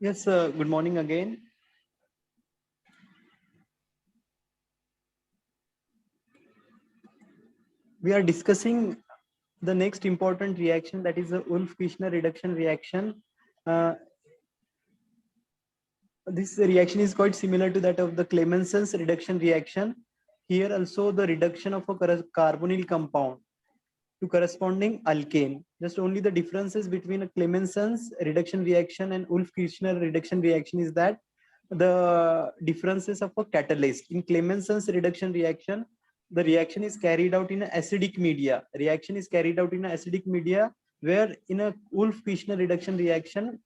Yes, good morning again. We are discussing the next important reaction, that is the Wolff-Kishner reduction reaction. Uh, this reaction is quite similar to that of the Clemenson's reduction reaction. Here also the reduction of a carbonyl compound to corresponding alkane. Just only the differences between a Clemenson's reduction reaction and Wolff-Kishner reduction reaction is that the differences of a catalyst. In Clemenson's reduction reaction, the reaction is carried out in an acidic media. Reaction is carried out in an acidic media, where in a Wolff-Kishner reduction reaction,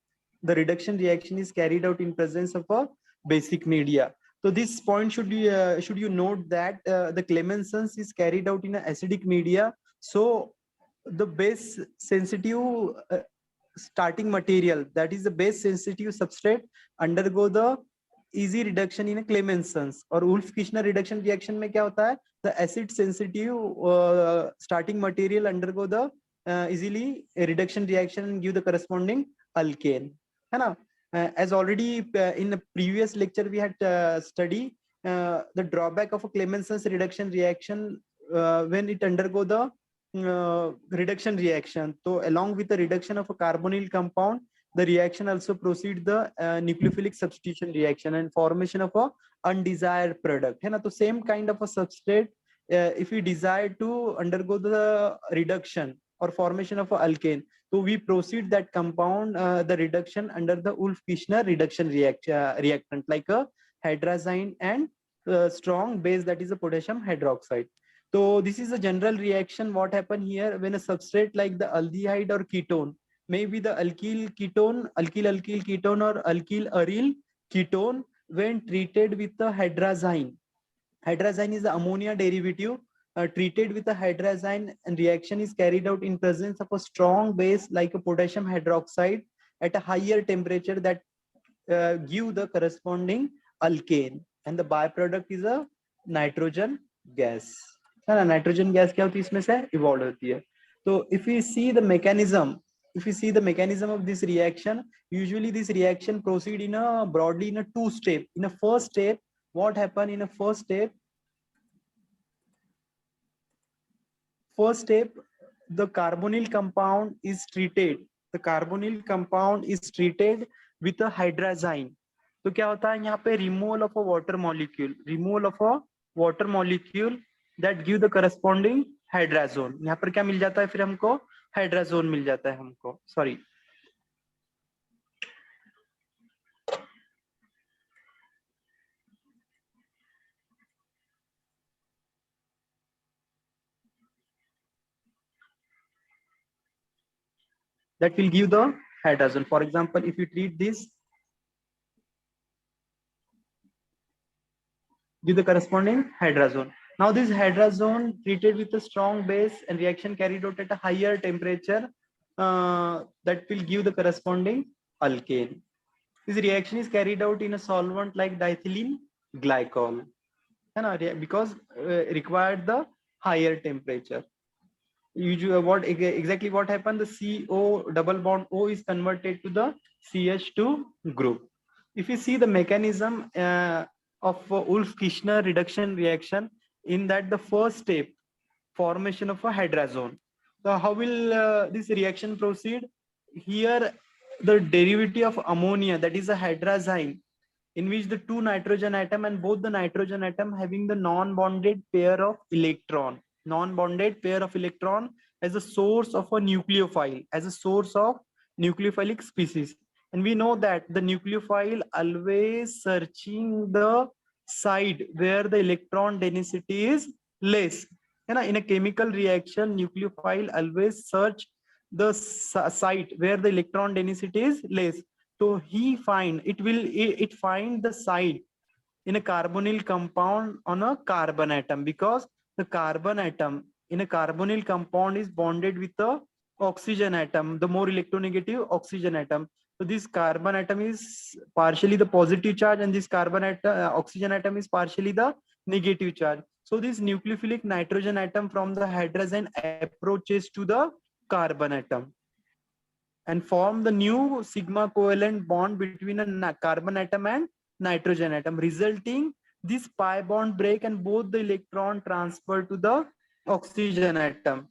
the reduction reaction is carried out in presence of a basic media. So this point should you note that the Clemenson's is carried out in an acidic media. So the base sensitive starting material, that is the base sensitive substrate, undergo the easy reduction in a Clemenson's. और Wolff-Kishner reduction reaction में क्या होता है? The acid sensitive starting material undergo the easily reduction reaction and give the corresponding alkane, है ना? As already in the previous lecture we had studied the drawback of a Clemenson's reduction reaction when it undergo the reduction reaction. So along with the reduction of a carbonyl compound, the reaction also proceeds the nucleophilic substitution reaction and formation of a undesired product. है ना? तो same kind of a substrate, if we desire to undergo the reduction or formation of a alkane, so we proceed that compound the reduction under the Wolff-Kishner reduction reactant, like a hydrazine and strong base, that is a potassium hydroxide. So this is a general reaction. What happen here when a substrate like the aldehyde or ketone, maybe the alkyl ketone, alkyl ketone or alkyl aryl ketone, when treated with the hydrazine. Hydrazine is the ammonia derivative. Treated with a hydrazine, and reaction is carried out in presence of a strong base like a potassium hydroxide at a higher temperature that give the corresponding alkane, and the byproduct is a nitrogen gas. है ना? Nitrogen gas क्या होती है, इसमें से evolve होती है. तो if we see the mechanism of this reaction, usually this reaction proceed in a broadly in a two step. In a first step, what happen in a first step, the carbonyl compound is treated with a hydrazine. तो क्या होता है यहाँ पे, removal of a water molecule that give the corresponding hydrazone. यहाँ पर क्या मिल जाता है, फिर हमको हाइड्राजोन मिल जाता है हमको, sorry, that will give the hydrazone. For example, if you treat this, give the corresponding hydrazone. Now this hydrazone treated with a strong base and reaction carried out at a higher temperature, that will give the corresponding alkane. This reaction is carried out in a solvent like diethylene glycol, because required the higher temperature. Usually, what happened? The CO double bond O is converted to the CH2 group. If you see the mechanism of Wolff-Kishner reduction reaction, in that the first step, formation of a hydrazone. So how will this reaction proceed? Here, the derivative of ammonia, that is a hydrazine, in which the two nitrogen atom and both the nitrogen atom having the non-bonded pair of electron, as a source of a nucleophile, as a source of nucleophilic species. And we know that the nucleophile always searching the side where the electron density is less. In a chemical reaction, nucleophile always search the site where the electron density is less. So it find the site in a carbonyl compound on a carbon atom, because the carbon atom in a carbonyl compound is bonded with the oxygen atom, the more electronegative oxygen atom. So this carbon atom is partially the positive charge, and this oxygen atom is partially the negative charge. So this nucleophilic nitrogen atom from the hydrazine approaches to the carbon atom. and form the new sigma covalent bond between a carbon atom and nitrogen atom, resulting this pi bond break and both the electron transfer to the oxygen atom.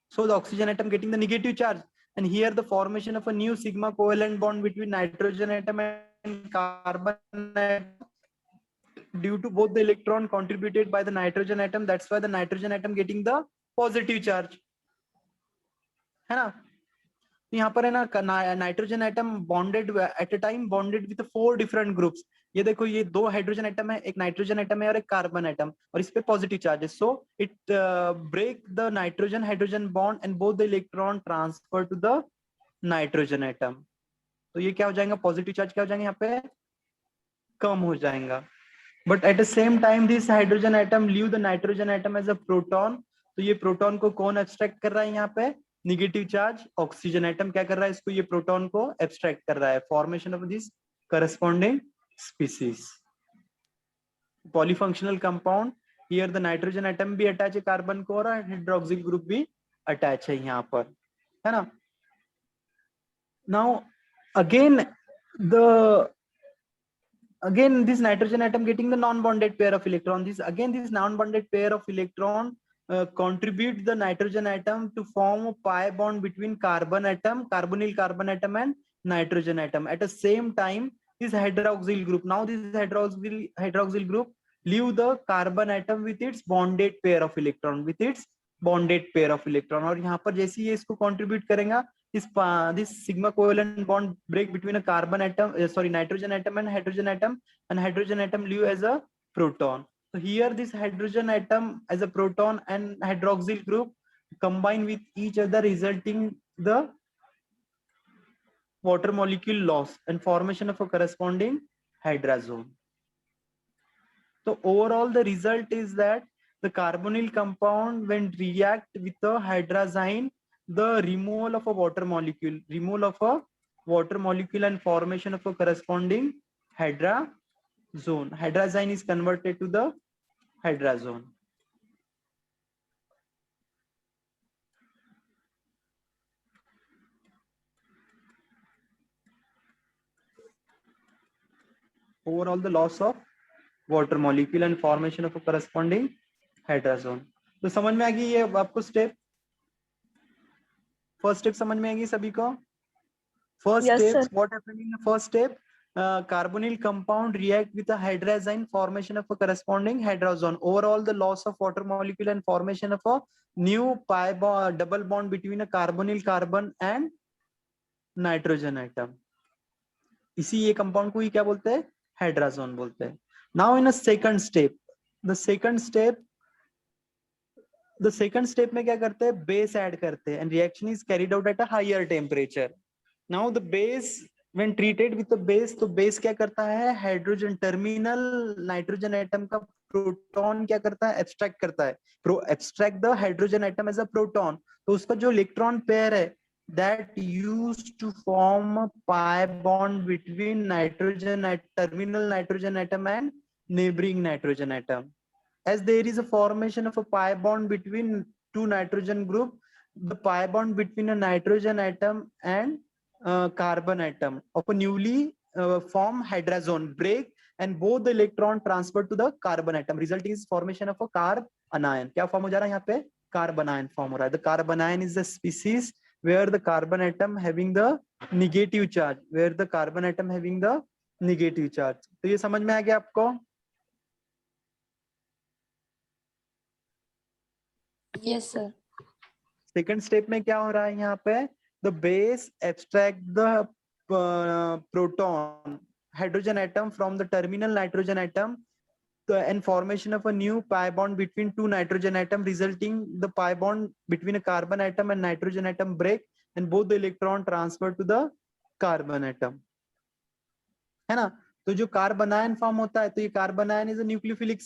So the oxygen atom getting the negative charge, and here the formation of a new sigma covalent bond between nitrogen atom and carbon atom due to both the electron contributed by the nitrogen atom. That's why the nitrogen atom getting the positive charge, है ना? यहाँ पर है ना nitrogen atom bonded at a time bonded with 4 different groups. ये देखो, ये 2 hydrogen atom है, एक नाइट्रोजन एटम है और एक कार्बन एटम, और इस पे positive charges. So it break the nitrogen hydrogen bond and both the electron transfer to the nitrogen atom. तो ये क्या हो जाएगा, पॉजिटिव चार्ज क्या हो जाएंगे यहाँ पे, कम हो जाएगा. But at the same time this hydrogen atom leave the nitrogen atom as a proton. तो ये प्रोटॉन को कौन एब्स्ट्रैक्ट कर रहा है यहाँ पे, नेगेटिव चार्ज ऑक्सीजन एटम क्या कर रहा है, इसको ये प्रोटॉन को एब्स्ट्रैक्ट कर रहा है. Formation of this corresponding species. Polyfunctional compound, here the nitrogen atom भी अटैच है कार्बन को और हाइड्रोक्सिल ग्रुप भी अटैच है यहाँ पर, है ना. Now again this nitrogen atom getting the non-bonded pair of electron. This non-bonded pair of electron contribute the nitrogen atom to form a pi bond between carbonyl carbon atom and nitrogen atom. At the same time, this hydroxyl group, now this hydroxyl group leave the carbon atom with its bonded pair of electron, और यहाँ पर जैसे ये इसको contribute करेगा, this sigma covalent bond break between a nitrogen atom and hydrogen atom leave as a proton. So here this hydrogen atom as a proton and hydroxyl group combine with each other, resulting the water molecule loss and formation of a corresponding hydrazone. So overall the result is that the carbonyl compound when react with the hydrazine, the removal of a water molecule and formation of a corresponding hydrazone. Hydrazine is converted to the hydrazone. Overall the loss of water molecule and formation of a corresponding hydrazone. तो समझ में आ गई ये आपको step, first step समझ में आएगी सभी को. First step, what happened in the first step? Carbonyl compound react with a hydrazine, formation of a corresponding hydrazone. Overall, the loss of water molecule and formation of a new double bond between a carbonyl carbon and nitrogen atom. इसी ये compound को ही क्या बोलते हैं, hydrazone बोलते हैं. Now in a second step, the second step में क्या करते हैं, base add करते हैं, and reaction is carried out at a higher temperature. Now the base, when treated with the base, तो base क्या करता है, हाइड्रोजन टर्मिनल नाइट्रोजन एटम का प्रोटॉन क्या करता है, एब्स्ट्रैक्ट करता है, abstract the hydrogen atom as a proton. तो उसका जो इलेक्ट्रॉन पेयर है, that used to form a pi bond between terminal nitrogen atom and neighboring nitrogen atom. As there is a formation of a pi bond between two nitrogen group, the pi bond between a nitrogen atom and carbon atom of a newly formed hydrazone break and both the electron transferred to the carbon atom, resulting in formation of a carbanion. क्या form हो जा रहा है यहाँ पे, carbanion form हो रहा है. The carbanion is the species where the carbon atom having the negative charge, तो ये समझ में आ गया आपको. Yes sir. सेकंड स्टेप में क्या हो रहा है यहाँ पे, the base abstract the proton hydrogen atom from the terminal nitrogen atom and formation of a new pi bond between two nitrogen atom, resulting the pi bond between a carbon atom and nitrogen atom break and both the electron transfer to the carbon atom, है ना. तो जो कार्बनायन form होता है, तो ये carbanion is a nucleophilic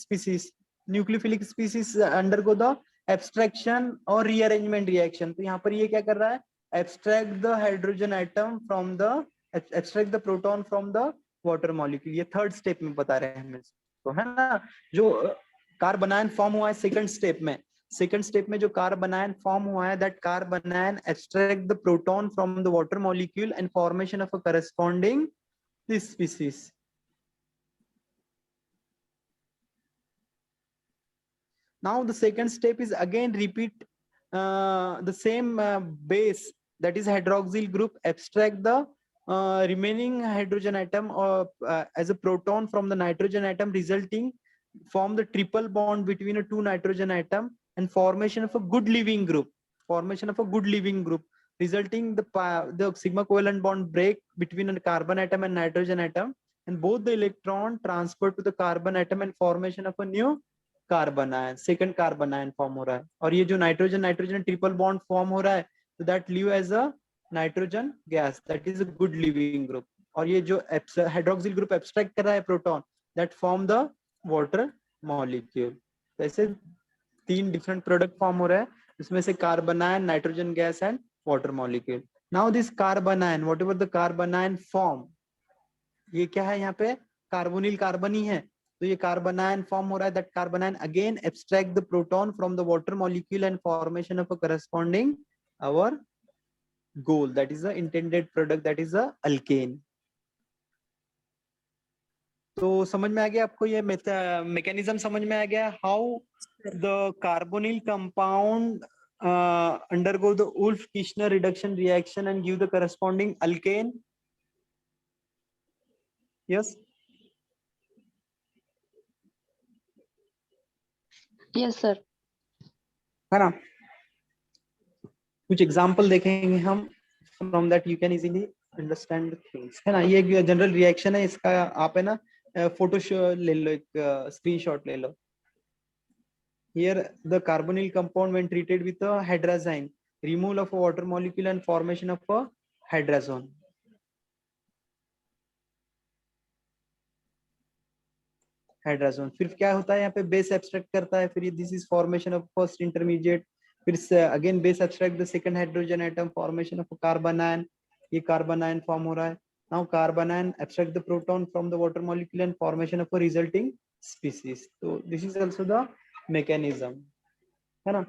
species undergo the abstraction और rearrangement reaction. तो यहाँ पर ये क्या कर रहा है, abstract the hydrogen atom from the abstract the proton from the water molecule. ये थर्ड स्टेप में बता रहे हैं हम इसको, है ना. जो कार्बनायन फॉर्म हुआ है सेकंड स्टेप में, सेकंड स्टेप में जो कार्बन आयन फॉर्म हुआ है, that carbon ion extract the proton from the water molecule and formation of a corresponding this species. Now the second step is again repeat the same base, that is hydroxyl group, extract the remaining hydrogen atom as a proton from the nitrogen atom, resulting form the triple bond between a two nitrogen atom and formation of a good living group. Formation of a good living group, resulting the sigma covalent bond break between a carbon atom and nitrogen atom, and both the electron transfer to the carbon atom and formation of a new carbon ion, second carbon ion form हो रहा है. और ये जो nitrogen nitrogen triple bond form हो रहा है, तो that leave as a nitrogen gas, that is a good leaving group. और ये जो हाइड्रोक्सिल ग्रुप एब्स्ट्रैक्ट कर रहा है proton, that form the water molecule. ऐसे तीन डिफरेंट प्रोडक्ट फॉर्म हो रहा है, इसमें से carbon ion, nitrogen gas and water molecule. Now this carbon ion, what ever the carbon ion form, ये क्या है यहाँ पे, कार्बोनिल कार्बन ही है. तो ये कार्बन आयन फॉर्म हो रहा है, that carbon ion again abstract the proton from the water molecule and formation of a corresponding alcohol, that is the intended product, that is a alkane. तो समझ में आ गया आपको, ये मैकेनिज्म समझ में आ गया, how the carbonyl compound undergo the Wolff-Kishner reduction reaction and give the corresponding alkane. Yes. Yes, sir. है ना. कुछ एग्जाम्पल देखेंगे हम, from that you can easily understand things, है ना. ये एक जनरल रिएक्शन है, इसका आप है ना फोटो ले लो, एक स्क्रीनशॉट ले लो. Here the carbonyl compound when treated with a hydrazine, removal of a water molecule and formation of a hydrazone. Hydrazone फिर क्या होता है, यहाँ पे बेस एब्स्ट्रैक्ट करता है, फिर this is formation of first intermediate, फिर again base abstract the second hydrogen atom, formation of carbon ion. ये कार्बन आयन फॉर्म हो रहा है. Now carbon ion abstract the proton from the water molecule and formation of a resulting species. तो this is also the mechanism, है ना.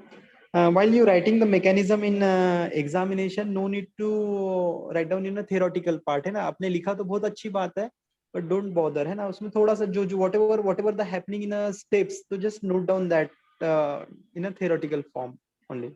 while you writing the mechanism in examination, no need to write down in a theoretical part, है ना. आपने लिखा तो बहुत अच्छी बात है, but don't bother, है ना. उसमें थोड़ा सा जो whatever the happening in a steps, तो just note down that in a theoretical form only.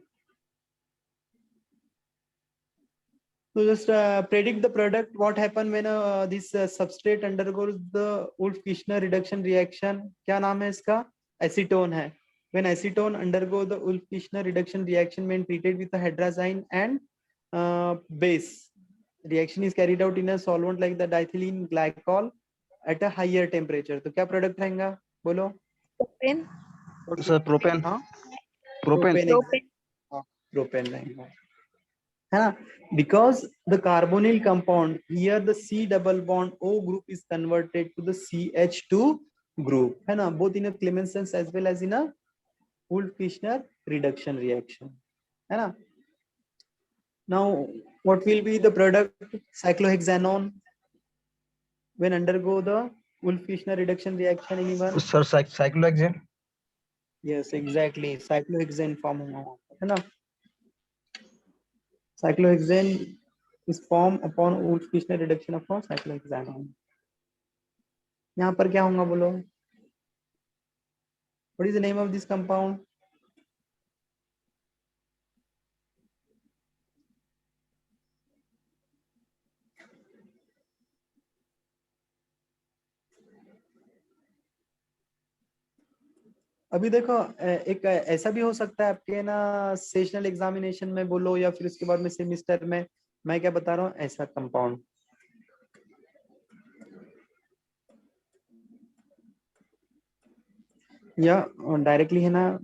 So just predict the product, what happen when this substrate undergoes the Wolff-Kishner reduction reaction. क्या नाम है इसका, acetone है. When acetone undergo the Wolff-Kishner reduction reaction when treated with a hydrazine and base, reaction is carried out in a solvent like the diethylene glycol at a higher temperature. तो क्या product रहेगा, बोलो. Propane. Sir propane. हाँ, propane. Propane रहेगा, है ना. Because the carbonyl compound here, the C double bond O group is converted to the CH2 group, है ना, both in a Clemenson's as well as in a Wolff-Kishner reduction reaction, है ना. Now what will be the product, cyclohexanone, when undergo the Wolff-Kishner reduction reaction, anyone? Sir cyclohexane. Yes, exactly, cyclohexane form होगा, है ना. Cyclohexane is formed upon Wolff-Kishner reduction of cyclohexanone. यहाँ पर क्या होगा बोलो, what is the name of this compound? अभी देखो एक ऐसा भी हो सकता है आपके ना सेशनल एग्जामिनेशन में बोलो, या फिर उसके बाद में सेमिस्टर में, मैं क्या बता रहा हूँ, ऐसा कंपाउंड, या डायरेक्टली है ना.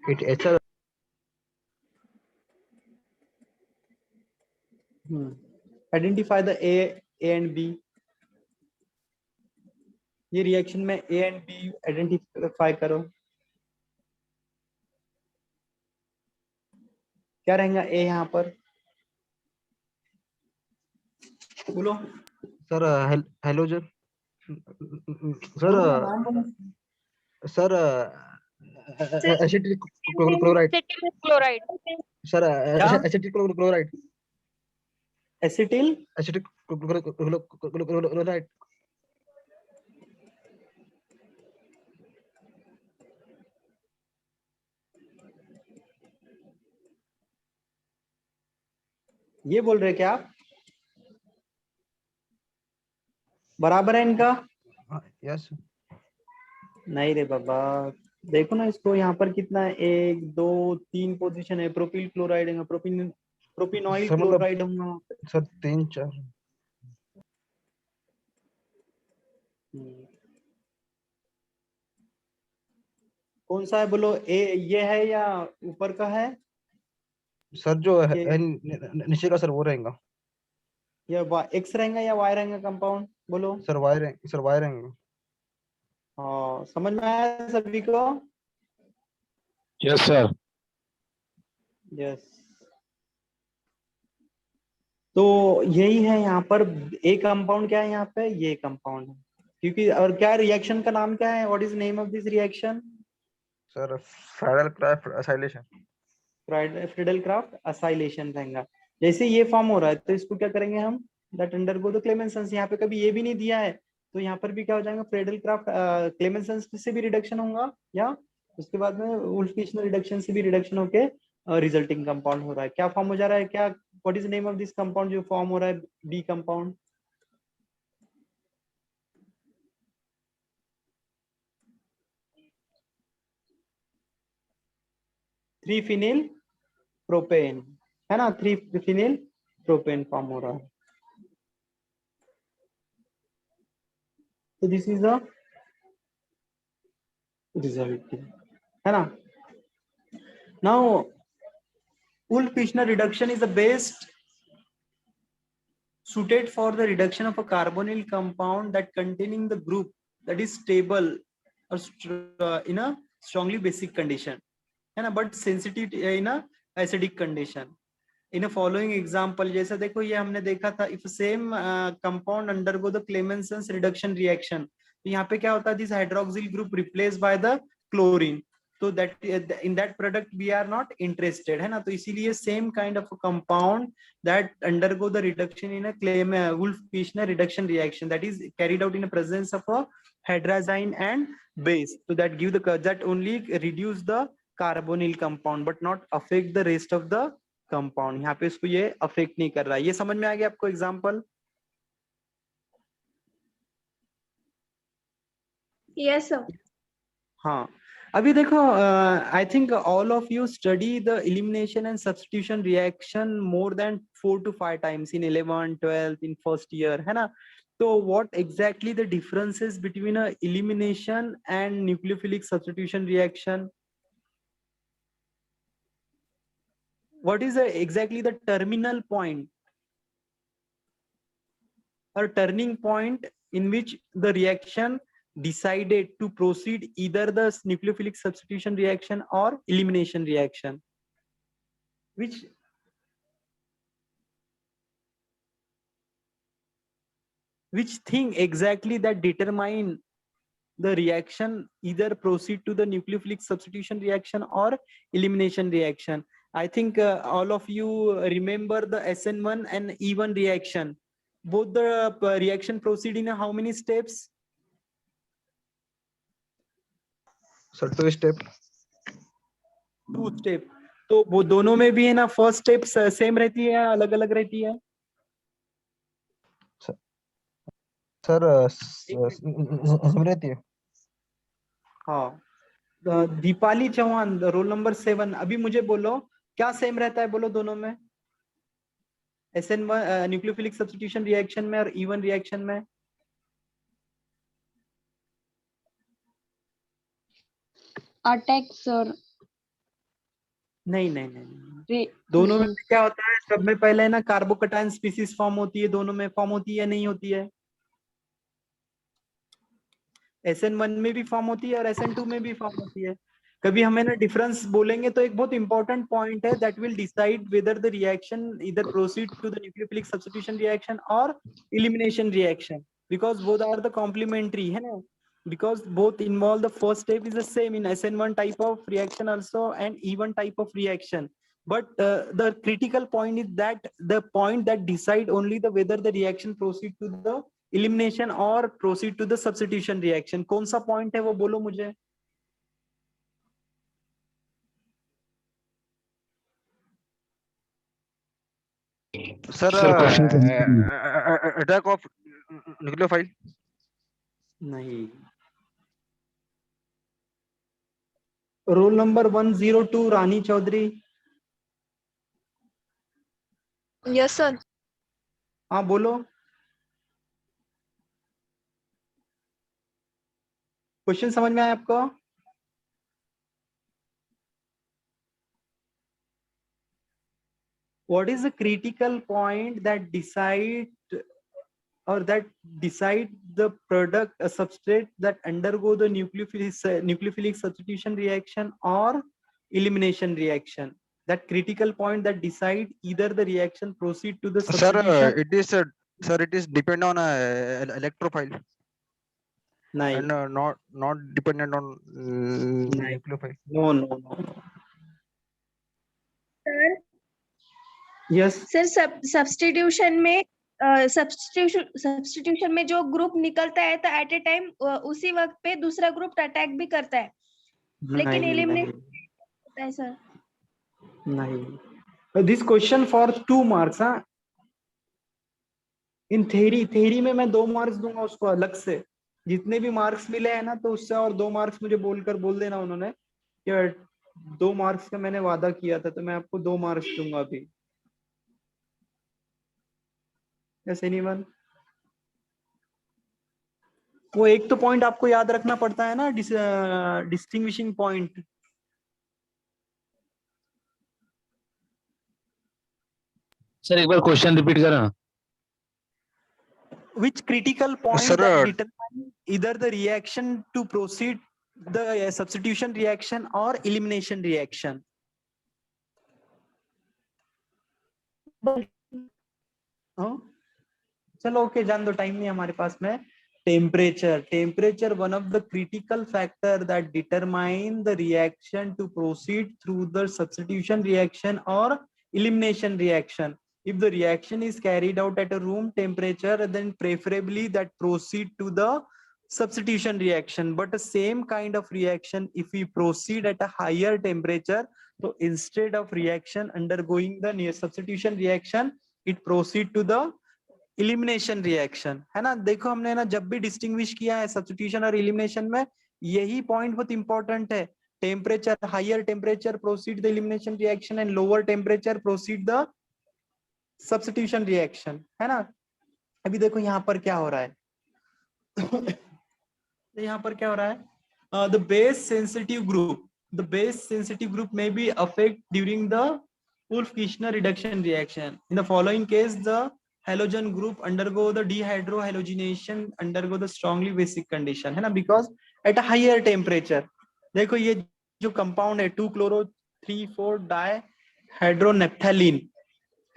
It ether. Identify the A and B. ये रिएक्शन में ए एंड बी आइडेंटिफाई करो। क्या रहेगा ए यहाँ पर, बोलो। Sir halogen. सर बोलो ना, नाम बोलो। Sir acetic chloride. Acetyl chloride. Sir क्या? Acetic chloride. Acetyl acetic chloride. ये बोल रहे क्या आप? बराबर है इनका? यस। नहीं रे बाबा, देखो ना इसको, यहाँ पर कितना है, 1 2 3 पोजीशन है। प्रोपिल क्लोराइड है, प्रोपिनॉइल सर मतलब क्लोराइड होगा। सर 3 4। हम्म, कौन सा है बोलो? ए ये है या ऊपर का है? सर जो है ये नीचे का सर वो रहेगा। या एक्स रहेगा या वाई रहेगा कंपाउंड, बोलो। सर वाई रहेंगे। हाँ, समझ में आया सभी को? Yes sir. यस। तो यही है यहाँ पर। ए कंपाउंड क्या है यहाँ पे? ये कंपाउंड है, क्योंकि और क्या रिएक्शन का नाम क्या है? What is name of this reaction? Sir Friedl Crafts acylation. Friedel craft acylation रहेगा। जैसे ये फॉर्म हो रहा है तो इसको क्या करेंगे हम? That undergo the Clemmensen. यहाँ पे कभी ये भी नहीं दिया है, तो यहाँ पर भी क्या हो जाएगा? फ्रीडल क्राफ्ट क्लेमेंसेंस से भी रिडक्शन होगा, या उसके बाद में वुल्फ-किशनर रिडक्शन से भी रिडक्शन होके रिजल्टिंग कंपाउंड हो रहा है। क्या फॉर्म हो जा रहा है? क्या, what is name of this compound जो फॉर्म हो रहा है, बी कंपाउंड? 3 फिनिल प्रोपेन, है ना? 3 फिनिल प्रोपेन फॉर्म हो रहा है। तो दिस इज अ रिजल्ट, है ना? Now Wolff-Kishner reduction is the best suited for the reduction of a carbonyl compound that containing the group that is stable or in a strongly basic condition, है ना, but sensitive in a acidic condition. In a following example, जैसा देखो ये हमने देखा था, if same compound undergo the Clemenson's reduction reaction, तो यहाँ पे क्या होता है? This hydroxyl group replaced by the chlorine, तो that in that product we are not interested, है ना? तो इसीलिए same kind of a compound that undergo the reduction in a Wolff-Kishner reduction reaction, that is carried out in the presence of a hydrazine and base, so that give the, that only reduce the carbonyl compound but not affect the rest of the compound. यहाँ पे इसको ये affect नहीं कर रहा है। ये समझ में आ गया आपको एग्जांपल? Yes, sir. हाँ, अभी देखो, I think all of you study the elimination and substitution reaction more than 4 to 5 times in 11th 12th in first year, है ना? तो what exactly the differences between a elimination and nucleophilic substitution reaction? What is exactly the terminal point or turning point in which the reaction decided to proceed either the nucleophilic substitution reaction or elimination reaction? Which thing exactly that determine the reaction either proceed to the nucleophilic substitution reaction or elimination reaction? I think all of you remember the SN1 and E1 reaction. Both the reaction proceed in how many steps? Sir 2 step. 2 step. तो वो दोनों में भी है ना, first step same रहती है, अलग अलग रहती है? सर रहती है। हाँ, दीपाली चौहान, रोल नंबर 7, अभी मुझे बोलो क्या सेम रहता है, बोलो दोनों में, SN1 न्यूक्लियोफिलिक सब्स्टिट्यूशन रिएक्शन में और E1 रिएक्शन में? Attack, sir. नहीं नहीं नहीं, दोनों में क्या होता है? सब में पहले है ना कार्बोकटायन स्पीसीज फॉर्म होती है, दोनों में फॉर्म होती है या नहीं होती है? SN1 में भी फॉर्म होती है और SN2 में भी फॉर्म होती है। कभी हमें ना डिफरेंस बोलेंगे तो एक बहुत इंपॉर्टेंट पॉइंट है that will decide whether the reaction इधर proceed to the nucleophilic substitution reaction और elimination reaction, because both are the complementary, है ना, because both involve the first step is the same in SN1 type of reaction also and E1 type of reaction, but the critical point is that the point that decide only the whether the reaction proceed to the elimination or proceed to the substitution reaction. कौन सा point है वो बोलो मुझे? Sir, Sir, question to attack of nucleophile. नहीं. Roll number 102 रानी Chaudhary. Yes, sir. हाँ बोलो. Question समझ में आया आपको? What is the critical point that decide or that decide the product, a substrate that undergo the nucleophilic substitution reaction or elimination reaction? That critical point that decide either the reaction proceed to the Sir, substitution. it is depend on electrophile नहीं. and not dependent on नहीं. nucleophile. No. Sir, Yes. sir, substitution में जो group निकलता है तो eight ए time उसी वक्त पे दूसरा ग्रुप अटैक भी करता है, लेकिन एलिमिनेट होता है सर. नहीं. This question for 2 marks. हाँ, इन थेरी में मैं 2 मार्क्स दूंगा उसको अलग से. जितने भी मार्क्स मिले हैं ना तो उससे और 2 मार्क्स मुझे बोल देना उन्होंने कि 2 मार्क्स का मैंने वादा किया था, तो मैं आपको 2 मार्क्स दूंगा अभी. ऐसे नहीं बन. वो एक तो पॉइंट आपको याद रखना पड़ता है ना, डिस्टिंग्विशिंग पॉइंट. सर एक बार क्वेश्चन रिपीट करें. Which critical point Sir, that determine either the reaction to proceed the substitution reaction or elimination reaction? चलो ओके, जान दो, टाइम नहीं हमारे पास में. Temperature one of the critical factor that determine the reaction to proceed through the substitution reaction और elimination reaction. If the reaction is carried out at a room temperature, then preferably that proceed to the substitution reaction. But the same kind of reaction, if we proceed at a higher temperature, so instead of reaction undergoing the near substitution reaction, it proceed to the elimination reaction. है ना. देखो हमने ना जब भी distinguish किया है substitution और एलिमिनेशन में, यही पॉइंट बहुत इंपॉर्टेंट है. Temperature, higher temperature proceed the elimination reaction and lower temperature proceed the substitution reaction, है ना. अभी देखो यहाँ पर क्या हो रहा है. यहाँ पर क्या हो रहा है? The base sensitive group may be affected during the Wolff-Kishner reduction reaction. In the following case, the halogen group undergo the dehydrohalogenation, undergo the strongly basic condition, है ना, because at a higher temperature. देखो ये जो compound है 2-chloro-3,4 dihydronaphthalene,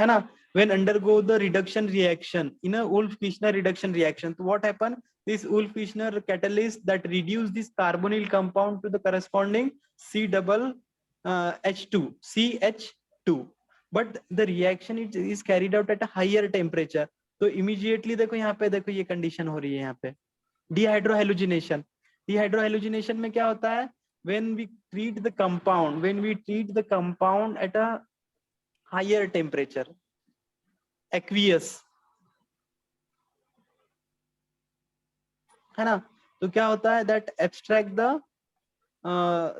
है ना, when undergo the reduction reaction in a Wolff-Kishner reduction reaction, so what happen? This Wolff-Kishner catalyst that reduce this carbonyl compound to the corresponding CH2, but the reaction is carried out at a higher temperature. तो immediately देखो यहाँ पे, देखो ये condition हो रही है यहाँ पे, dehydrohalogenation. Dehydrohalogenation में क्या होता है? When we treat the compound at a higher temperature, aqueous, है ना, तो क्या होता है? That abstract the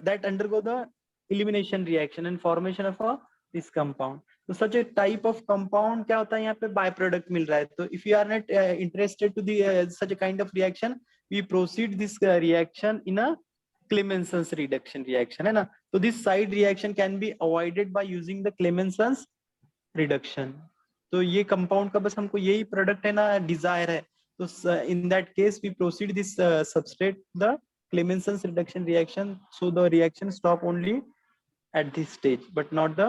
that undergo the elimination reaction and formation of this compound. तो such a type of compound क्या होता है? यहाँ पे बाय प्रोडक्ट मिल रहा है. तो if you are not interested to the such a kind of reaction, we proceed this reaction in a Clemenson's reduction reaction, है ना. So this side reaction can be avoided by using the Clemenson's reduction. तो ये compound का बस हमको यही product है ना डिजायर है, तो in that case we proceed this substrate the Clemenson's reduction reaction, so the reaction stop only at this stage but not the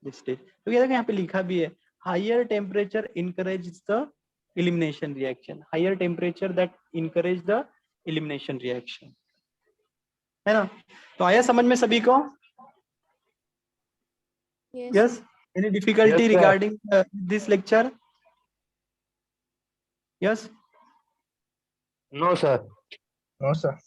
this stage। तो ये देखो यहाँ पे लिखा भी है higher temperature encourages the elimination reaction, higher temperature that encourage the elimination reaction, है ना। तो आया समझ में सभी को? Yes, any difficulty Yes, sir. regarding this lecture? Yes, No, sir. No, sir.